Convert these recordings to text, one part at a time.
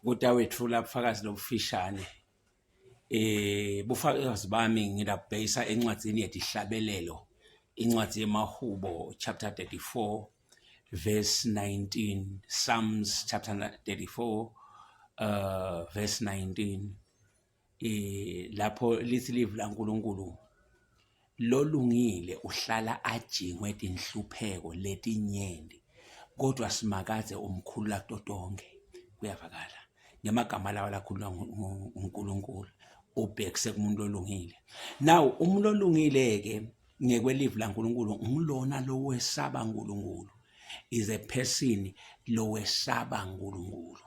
Kodwa wethula ubufakazi lobufishane bufakazi bami ngilabheka encwadzini yedihlabelelo incwadi yemahubo chapter 34 verse 19 Psalms chapter 34 verse 19 lapho lithi live laNkulunkulu lolungile uhlala ajingwe etinhlupheko letinyenti kodwa simakaze umkhulu kutotonke kuyavakala ngemagama lawa lakhuluma uNkulunkulu ubhekise kumuntu olungile. Now umuntu olungile ke ngekwelive laNkulunkulu ngilona lo wesaba uNkulunkulu, is a person lo wesaba uNkulunkulu.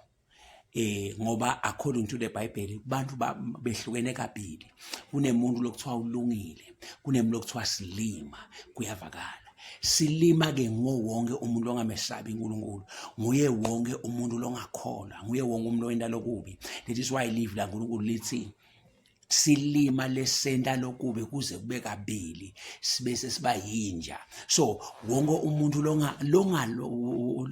Ngoba according to the Bible bantu behlukene kabili, kunemuntu lokuthiwa ulungile, kunemuntu lokuthiwa silima kuyavakala. Silima ke wonke umuntu ongamesabi uNkulunkulu, nguye wonke umuntu longakholwa, nguye wonke umuntu oyenda lokubi. That is why live laNkulunkulu lithi silima lesenta lokubi kuze kube kabili sibese siba yinja. So wonke umuntu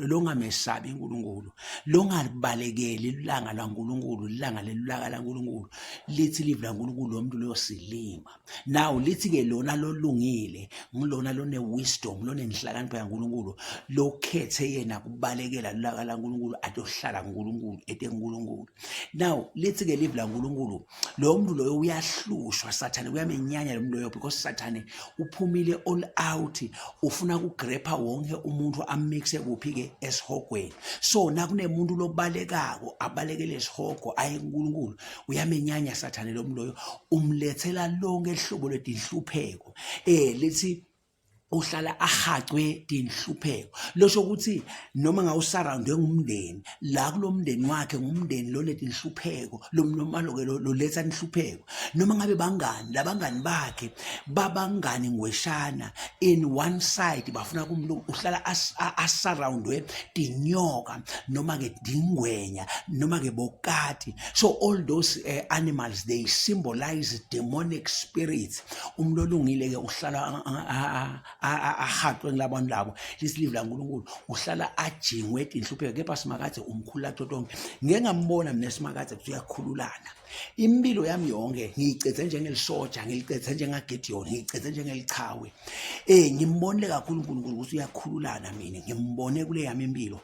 longamesabi uNkulunkulu, longabalekeli ilanga laNkulunkulu, ilanga lelulaka laNkulunkulu, lithi live laNkulunkulu lo muntu lo silima. Now lithi ke lona lolungile ngilona lone wisdom, lone inhlakanipho yaNkulunkulu, lokhethe yena kubalekela ilanga laNkulunkulu atohlala uNkulunkulu eteNkulunkulu. Now lithi ke live laNkulunkulu lo muntu uyahlushwa sathane kuyamenyanya lo muntu loyo because sathane uphumile all out, ufuna ukugrepa wonke umuntu amixe kuphi ke esihogweni. So nakunemuntu lobalekako abalekele esihogo aye kuNkulunkulu, uyamenyanya sathane lo muntu loyo, umlethela lonke ihlobo letinhlupheko. Lithi uhlala ahaqwe tinhlupheko, losho ukuthi noma ngawusurroundwe ngumndeni la kulomndeni wakhe ngumndeni lonetinhlupheko noma lo letha inhlupheko, noma ngabe bangani labangani bakhe babangani ngweshana in one side bafuna kumlo uhlala asurroundwe tinyoka noma ke dingwenya noma ke bokati. So all those animals, they symbolize demonic spirits. Umuntu olungile ke uhlala ahaqwe nglabantu labo, lisilive laNkulunkulu uhlala ajingwe etinhlupheko. Kepha simakaze umkhulu totonke ngeke ngambona mina simakaze kuthi uyakhululana. Impilo yami yonke ngiyicethe njengelisoja, ngiyicethe njengaGideon, ngiyicethe njengelichawe. Ngimbonile kakhulu uNkulunkulu ukuthi uyakhululana. Mina ngimbone kule yami impilo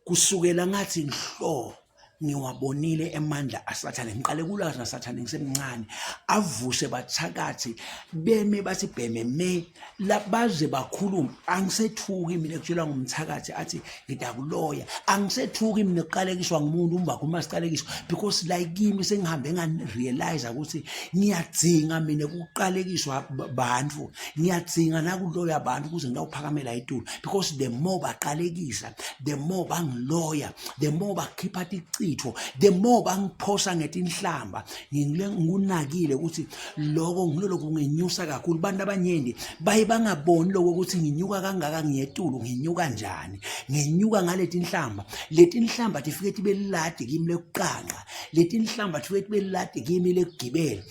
kusukela ngathi nhlo ngiwabonile emandla asathane, ngiqale kulazi nasathane ngisemncane, avuse bathakathi beme bathi bheme me labaze bakhuluma. Angisethuki mina kutshelwa ngumthakathi athi ngidakuloya, angisethuki mina kuqalekiswa ngumuntu umbakhuluma siqalekiswa, because like kimi sengihambe ngarealize ukuthi ngiyadzinga mina ukuqalekiswa bantu, ngiyadzinga nakuloya abantu ukuze ngiyawuphakamela Etulu, because the more baqalekisa, the more bangiloya, the more bakhipha ticitho, the more bangiphosa ngetinhlamba. Ngikunakile ukuthi lokho ngiloko kungenyusa kakhulu. Bantu abanyendi baye bangaboni lokho ukuthi nginyuka kangaka ngiyeTulu nginyuka njani, nginyuka ngaletinhlamba. Letinhlamba tifike tibe lade kimi lekuqanqa, letinhlamba tifike tibe lade kimi lekugibela.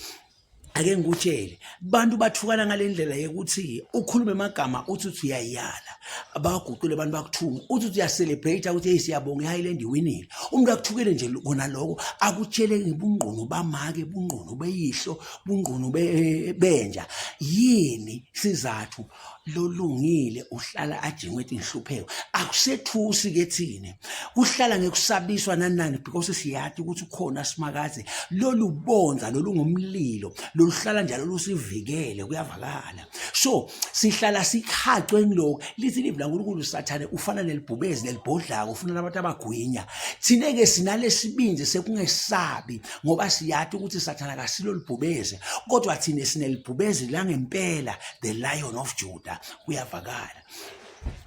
Ake ngikutshele bantu bathukana ngalendlela yokuthi ukhulume amagama uthi uyayala, abaguqule abantu bakuthunga uthi uyacelebrate ukuthi hey siyabonga iHighland iwinile. Umuntu akuthukele nje kona lokho akutshele ngibungqono bamake, bungqono beyihlo, bungqono benja. Yini sizathu lolungile uhlala ajingwe etinhlupheko? Akusethusi ke thine uhlala ngekusabiswa nanani, because siyathi ukuthi ukhona simakaze lolubonza lolungumlilo luhlala njalo lusivikele kuyavakala. So sihlala sikhacwe ngiloko. Lithi live laNkulunkulu sathane ufana nelibhubezi nelibhodlaka, ufuna nabantu abagwinya. Thine ke sinalesibinzi sekungesabi ngoba siyathi ukuthi sathana kasilo libhubezi, kodwa thine sinelibhubezi la ngempela, the Lion of Judah kuyavakala.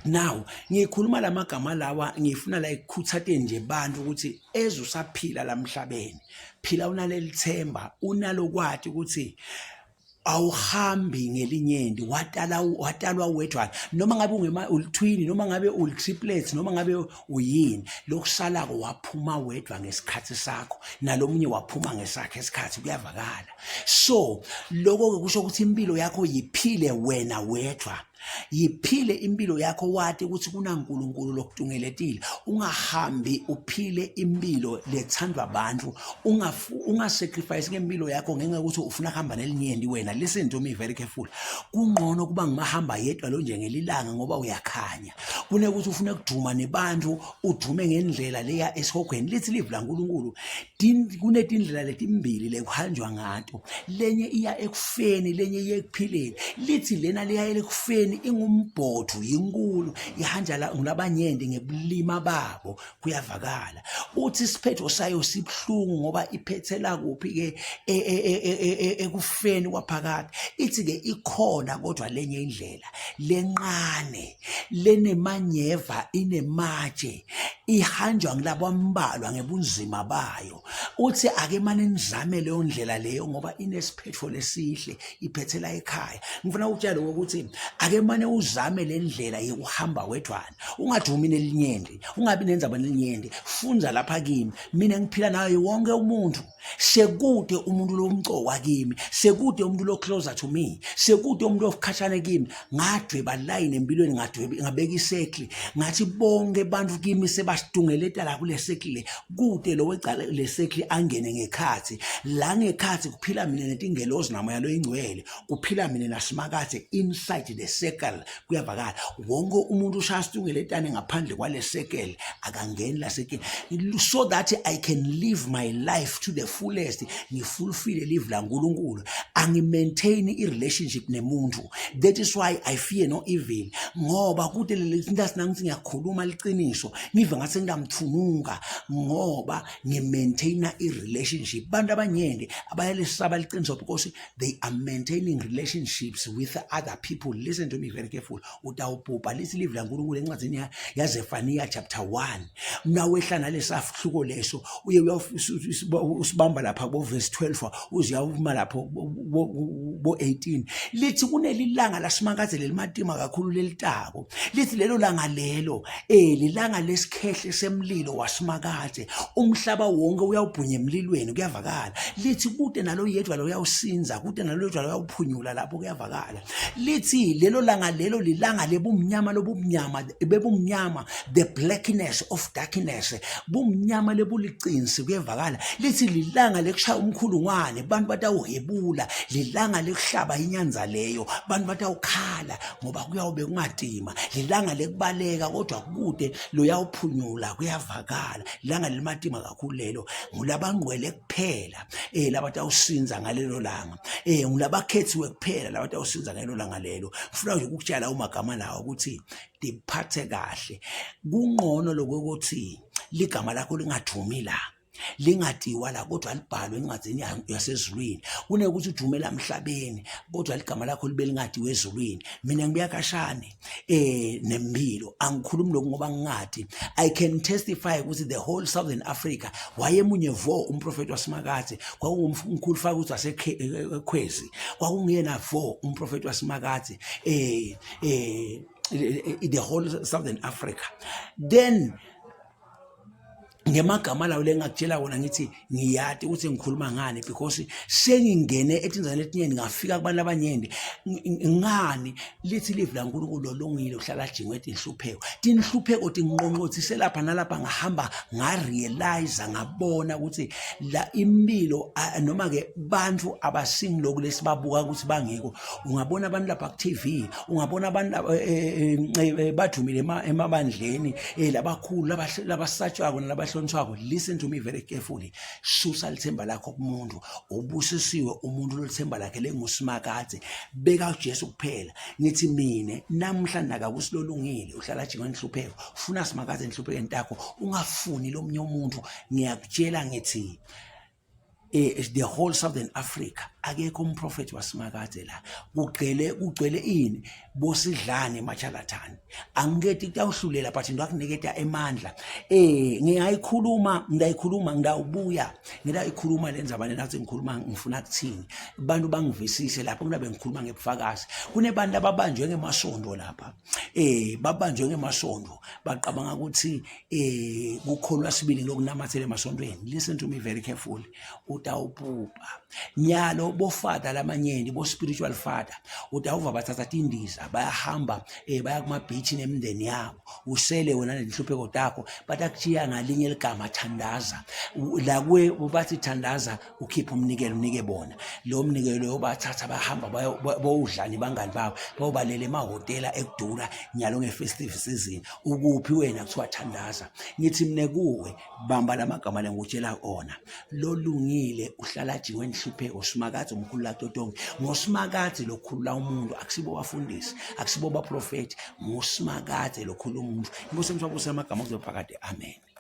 Now ngikhuluma lamagama lawa ngifuna la ikukhuthathe nje bantu ukuthi ezusaphila lamhlabeni, phila unalelithemba, unalokwathi ukuthi awuhambi ngelinyenti, watalwa wedwa, noma ngabe ulithwini, noma ngabe ulitriplets, noma ngabe uyini, lokusalako waphuma wedwa ngesikhathi sakho, nalomunye waphuma ngesakhe isikhathi kuyavakala. So lokho kusho ukuthi impilo yakho yiphile wena wedwa. yiphile impilo yakho wathi ukuthi kunaNkulunkulu lokudungeletile, ungahambi uphile impilo lethandwa abantu, ungasacrifice ngempilo yakho ngenxa yokuthi ufuna kuhamba nelinyendi wena. Listen to me very careful. Kungcono kuba ngimahamba yedwa lo njengelilanga ngoba uyakhanya, kunekuthi ufune kuduma nebantu, udume ngendlela leya esihogweni. Lithi live laNkulunkulu kunetindlela letimbili lekuhanjwa ngato, lenye iya ekufeni, lenye iya ekuphileni. Lithi lena leya ekufeni ingumbhotho yinkulu, ihanja la ngabanyende ngebulima babo, kuyavakala. Uthi isiphetho sayo sibhlungu ngoba iphethela kuphi ke ekufeni kwaphakade. Ithi ke ikhona kodwa lenye indlela lenqane, lenemanyeva, inematshe, ihanjwa ngilabo ambalwa ngebunzima bayo. Uthi ake manje nizame leyo ndlela leyo ngoba inesiphetho lesihle, iphethela ekhaya. Ngifuna ukutshela ukuthi ake manje uzame le ndlela yokuhamba wedwana, ungadumi nelinyende, ungabi nenzaba nelinyende. Funza lapha kimi, mina ngiphila naye wonke umuntu. Sekude umuntu lomcoka kimi, sekude umuntu lo closer to me, sekude umuntu ofukhashane kimi. Ngadweba line empilweni, ngabeka isekli, ngathi bonke bantu kimi sebadungeleta la kule sekli, kude lo wecala le sekli angene ngekhathi. La ngekhathi kuphila mina netingelozi namoya lo ingcwele, kuphila mina naSimakade inside the circle, kuyavakala. Wonke umuntu ushaya sidungeletane ngaphandle kwale circle akangeni la circle, so that I can live my life to the fullest, ngifulfill live la uNkulunkulu, angi-maintain i-relationship nemuntu. That is why I fear no evil, ngoba kude leli nto nangithi ngiyakhuluma liqiniso ngive ngathi ngiyamthununga ngoba ngi-maintaina i-relationship. Bantu abanyende abayalisaba liqiniso because they are maintaining relationships with other people. Listen to me very careful. Utawubhubha. Lithi live la uNkulunkulu encwadzini yaZefaniya chapter 1. Nawehla nalesahluko leso uye usibamba lapha bo verse 12 uze uyavuma lapho bo 18. Lithi kunelilanga laSimakade lelimatima kakhulu lelitako. Lithi lelo langa lelo lilanga lesikhehle semlilo waSimakade, umhlaba wonke uyawubhunya emlilweni, kuyavakala. Lithi kude nalo yedwa lo uyawusinza, kude nalo yedwa lo uyawuphunyula lapho, kuyavakala. Lithi lelo langa lelo lilanga lebumnyama lobumnyama, bebumnyama, the blackness of darkness, bumnyama lebuliqinsi, kuyavakala. Lithi lilanga lekushaya umkhulungwane, bantu batawuhebula, lilanga lekuhlaba inyanza leyo, bantu batawukhala ngoba kuyabe kungadima. Lilanga lekubaleka kodwa kude lo uyawuphunyula, kuyavakala. Lilanga lelimatima kakhulu lelo, ngulabangcwele kuphela labatawusinza ngalelo langa, ngulabakhethiwe kuphela labatawusinza ngalelo langa lelo. Ngifuna nje ukutshela umagama lawo ukuthi diphathe kahle. Kungqono lokuthi ligama lakho lingadumi la, lingadiwa la, kodwa libhalwe encwadzini yasezulwini. Kunekuthi udumela emhlabeni kodwa ligama lakho libe lingadiwe ezulwini. Mina ngibuya kashane nempilo, angikhulumi lokhu ngoba ngingadi. I can testify ukuthi the whole Southern Africa wayemunye vo umprofeti waSimakade, kwakungumkhulu faka ukuthi wasekhwezi, kwakungiyena vo umprofeti waSimakade the whole Southern Africa. Then ngemagama lawo lengakutshela wona ngithi ngiyati ukuthi ngikhuluma ngani because sengingene etinzane letinyeni ngafika kubantu abanyende. Ngani lithi live la uNkulunkulu olongile uhlala jingwe tinhlupheko, tinhlupheko tinqonqothise lapha nalapha. Ngahamba ngarealize, ngabona ukuthi la impilo noma ke bantu abasingi lokhu lesibabuka ukuthi bangekho. Ungabona abantu lapha ku TV, ungabona abantu badumile emabandleni labakhulu labasatshwako nalaba. Listen to me very carefully. Susa lithemba lakho kumuntu, ubusisiwe umuntu lolithemba lakhe lenguSimakade. Beka uJesu kuphela. Ngithi mine namhla nakakusilolungile uhlala jingwe nhlupheko, funa Simakade nhlupheko entakho, ungafuni lomunye umuntu. Ngiyakutshela ngithi the whole Southern Africa akekho umprofeti waSimakade la. Kugcwele ini bosidlane emachalatani. Angikethi kuyawhlulela but ngiyakuniketa emandla. Ngiyayikhuluma, ngidawubuya ngidayikhuluma lenzabane nathi ngikhuluma ngifuna ukuthini. Abantu bangivisise lapho ngilabe ngikhuluma ngebufakazi. Kunebantu ababanjwe ngemasondo lapha. Babanjwe ngemasondo, baqabanga ukuthi kukholwa sibili lokunamathele emasondweni. Listen to me very carefully. Utawubhubha nyalo bofada lamanyeni bo spiritual father, utawuva bathatha tindiza bayathatha bayahamba baya kuma-beach nemindeni yabo, usele wena nenhlupheko takho, batakushiya ngalinye eligama thandaza. La kuwe bathi thandaza ukhipha umnikelo unike bona, lo mnikelo bathatha bahamba bawudlani bangani babo bayobalela emahhotela ekudura nyalo nge-festive season. Ukuphi wena kuthiwa thandaza. Ngithi mne kuwe bamba la magama ngikutshela ona, lolungile uhlala ajingwe nhlupheko, simakade umkhulula totonke. Ngosimakade lokhulula umuntu, akusibo bafundisi, akusibo baprofethi, ngosimakade lokhulula umuntu. Inkosi yami amagama kuzophakade. Amen.